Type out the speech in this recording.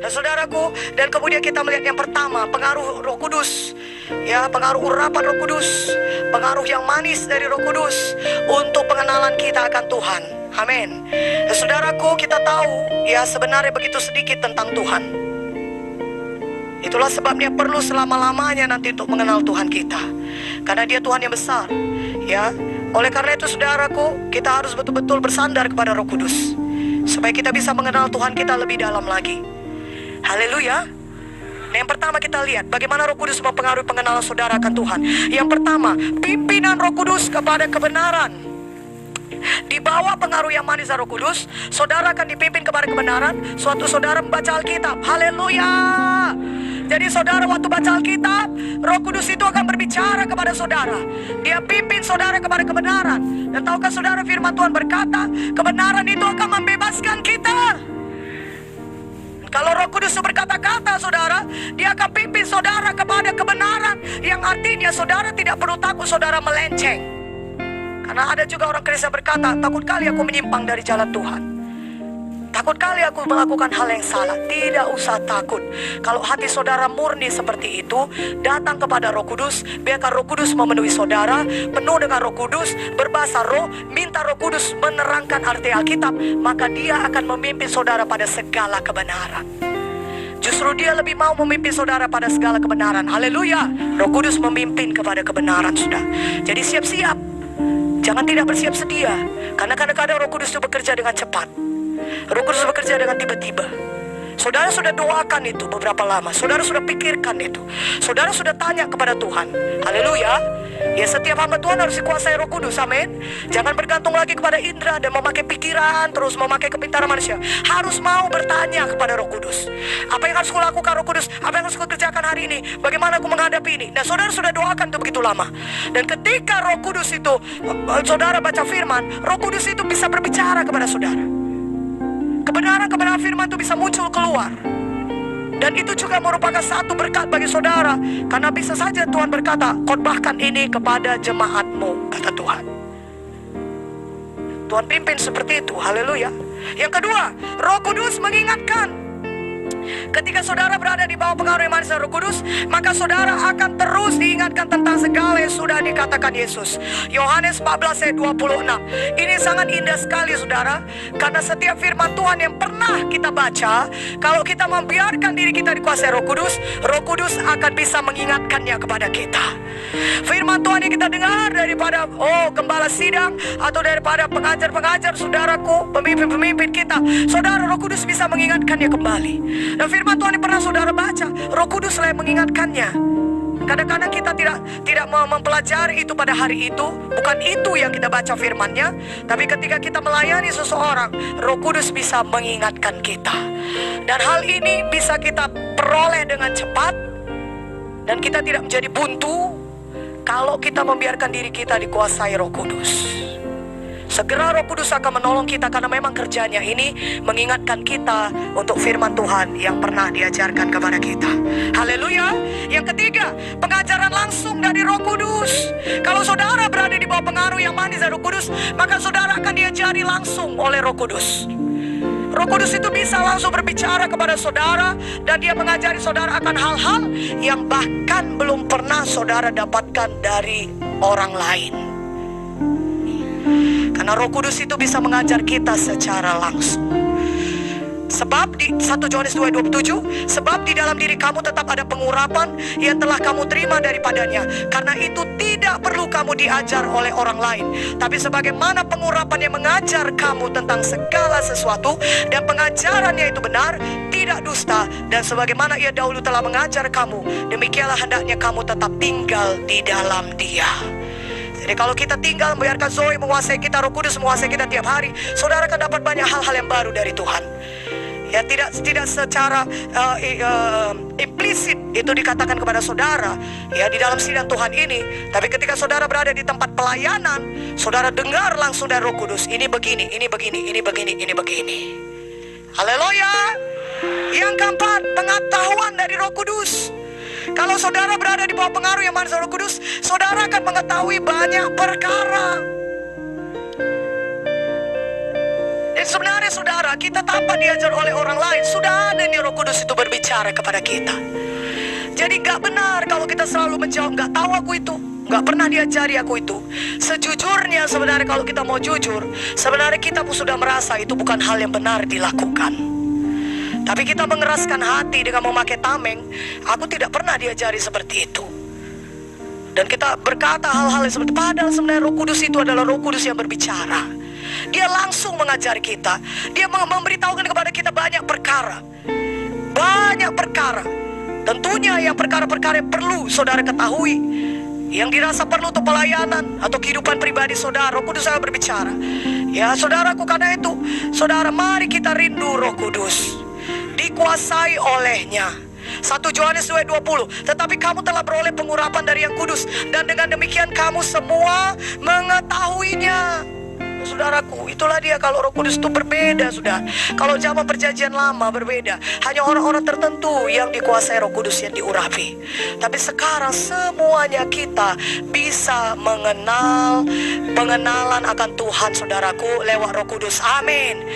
Dan saudaraku, dan kemudian kita melihat yang pertama, pengaruh Roh Kudus. Ya, pengaruh urapan Roh Kudus, pengaruh yang manis dari Roh Kudus untuk pengenalan kita akan Tuhan. Amin. Dan saudaraku, kita tahu ya sebenarnya begitu sedikit tentang Tuhan. Itulah sebabnya perlu selama-lamanya nanti untuk mengenal Tuhan kita, karena Dia Tuhan yang besar. Ya, oleh karena itu saudaraku, kita harus betul-betul bersandar kepada Roh Kudus supaya kita bisa mengenal Tuhan kita lebih dalam lagi. Haleluya. Nah, yang pertama kita lihat bagaimana Roh Kudus mempengaruhi pengenalan saudara akan Tuhan. Yang pertama, pimpinan Roh Kudus kepada kebenaran. Di bawah pengaruh yang manis Roh Kudus, saudara akan dipimpin kepada kebenaran. Suatu saudara membaca Alkitab. Haleluya. Jadi saudara waktu baca Alkitab, Roh Kudus itu akan berbicara kepada saudara. Dia pimpin saudara kepada kebenaran. Dan tahukah saudara, firman Tuhan berkata, kebenaran itu akan membebaskan kita. Kalau Roh Kudus berkata-kata saudara, Dia akan pimpin saudara kepada kebenaran. Yang artinya saudara tidak perlu takut saudara melenceng. Karena ada juga orang Kristen berkata, takut kali aku menyimpang dari jalan Tuhan, takut kali aku melakukan hal yang salah. Tidak usah takut. Kalau hati saudara murni seperti itu, datang kepada Roh Kudus, biarkan Roh Kudus memenuhi saudara, penuh dengan Roh Kudus, berbahasa roh, minta Roh Kudus menerangkan arti Alkitab, maka Dia akan memimpin saudara pada segala kebenaran. Justru Dia lebih mau memimpin saudara pada segala kebenaran. Haleluya. Roh Kudus memimpin kepada kebenaran, sudah. Jadi siap-siap. Jangan tidak bersiap sedia. Karena kadang-kadang Roh Kudus itu bekerja dengan cepat. Roh Kudus bekerja dengan tiba-tiba. Saudara sudah doakan itu beberapa lama. Saudara sudah pikirkan itu. Saudara sudah tanya kepada Tuhan. Haleluya. Ya, setiap hamba Tuhan harus dikuasai Roh Kudus. Amin. Jangan bergantung lagi kepada indera dan memakai pikiran, terus memakai kepintaran manusia. Harus mau bertanya kepada Roh Kudus. Apa yang harus kulakukan Roh Kudus? Apa yang harus kukerjakan hari ini? Bagaimana aku menghadapi ini? Nah, saudara sudah doakan itu begitu lama. Dan ketika Roh Kudus itu, saudara baca firman, Roh Kudus itu bisa berbicara kepada saudara. Kebenaran-kebenaran firman itu bisa muncul keluar. Dan itu juga merupakan satu berkat bagi saudara. Karena bisa saja Tuhan berkata, khotbahkan ini kepada jemaatmu, kata Tuhan. Tuhan pimpin seperti itu. Haleluya. Yang kedua, Roh Kudus mengingatkan. Ketika saudara berada di bawah pengaruh yang manis Roh Kudus, maka saudara akan terus diingatkan tentang segala yang sudah dikatakan Yesus. Yohanes 14 ayat 26. Ini sangat indah sekali saudara, karena setiap firman Tuhan yang pernah kita baca, kalau kita membiarkan diri kita dikuasai Roh Kudus akan bisa mengingatkannya kepada kita. Firman Tuhan yang kita dengar daripada gembala sidang atau daripada pengajar-pengajar saudaraku, pemimpin-pemimpin kita, saudara, Roh Kudus bisa mengingatkannya kembali. Dan firman Tuhan yang pernah saudara baca, Roh Kudus lah yang mengingatkannya. Kadang-kadang kita tidak mempelajari itu pada hari itu. Bukan itu yang kita baca firmannya. Tapi ketika kita melayani seseorang, Roh Kudus bisa mengingatkan kita. Dan hal ini bisa kita peroleh dengan cepat. Dan kita tidak menjadi buntu kalau kita membiarkan diri kita dikuasai Roh Kudus. Segera Roh Kudus akan menolong kita, karena memang kerjanya ini mengingatkan kita untuk firman Tuhan yang pernah diajarkan kepada kita. Haleluya. Yang ketiga, pengajaran langsung dari Roh Kudus. Kalau saudara berada di bawah pengaruh yang manis dari Roh Kudus, maka saudara akan diajari langsung oleh Roh Kudus. Roh Kudus itu bisa langsung berbicara kepada saudara, dan Dia mengajari saudara akan hal-hal yang bahkan belum pernah saudara dapatkan dari orang lain. Karena Roh Kudus itu bisa mengajar kita secara langsung. Sebab di 1 Yohanes 2:27, sebab di dalam diri kamu tetap ada pengurapan yang telah kamu terima daripadanya. Karena itu tidak perlu kamu diajar oleh orang lain, tapi sebagaimana pengurapan yang mengajar kamu tentang segala sesuatu, dan pengajarannya itu benar, tidak dusta, dan sebagaimana ia dahulu telah mengajar kamu, demikianlah hendaknya kamu tetap tinggal di dalam Dia. Jadi kalau kita tinggal membiarkan Zoe menguasai kita, Roh Kudus menguasai kita tiap hari, saudara akan dapat banyak hal-hal yang baru dari Tuhan. Ya, tidak secara implisit itu dikatakan kepada saudara ya di dalam sidang Tuhan ini, tapi ketika saudara berada di tempat pelayanan, saudara dengar langsung dari Roh Kudus, ini begini, ini begini, ini begini, ini begini. Haleluya. Yang keempat, pengetahuan dari Roh Kudus. Kalau saudara berada di bawah pengaruh yang manis Roh Kudus, saudara akan mengetahui banyak perkara. Dan sebenarnya saudara, kita tanpa diajar oleh orang lain, sudah ada nih Roh Kudus itu berbicara kepada kita. Jadi gak benar kalau kita selalu menjawab, gak tahu aku itu, gak pernah diajari aku itu. Sejujurnya sebenarnya kalau kita mau jujur, sebenarnya kita pun sudah merasa itu bukan hal yang benar dilakukan. Tapi kita mengeraskan hati dengan memakai tameng, aku tidak pernah diajari seperti itu. Dan kita berkata hal-hal yang seperti, padahal sebenarnya Roh Kudus itu adalah Roh Kudus yang berbicara. Dia langsung mengajari kita. Dia memberitahukan kepada kita banyak perkara. Banyak perkara. Tentunya yang perkara-perkara yang perlu saudara ketahui, yang dirasa perlu untuk pelayanan atau kehidupan pribadi saudara, Roh Kudus akan berbicara. Ya saudaraku, karena itu saudara, mari kita rindu Roh Kudus, dikuasai olehnya. 1 Yohanes 2:20, tetapi kamu telah beroleh pengurapan dari yang kudus, dan dengan demikian kamu semua mengetahuinya. Saudaraku, itulah dia kalau Roh Kudus itu berbeda, sudah. Kalau zaman perjanjian lama berbeda, hanya orang-orang tertentu yang dikuasai Roh Kudus yang diurapi. Tapi sekarang semuanya kita bisa mengenal pengenalan akan Tuhan, saudaraku, lewat Roh Kudus. Amin.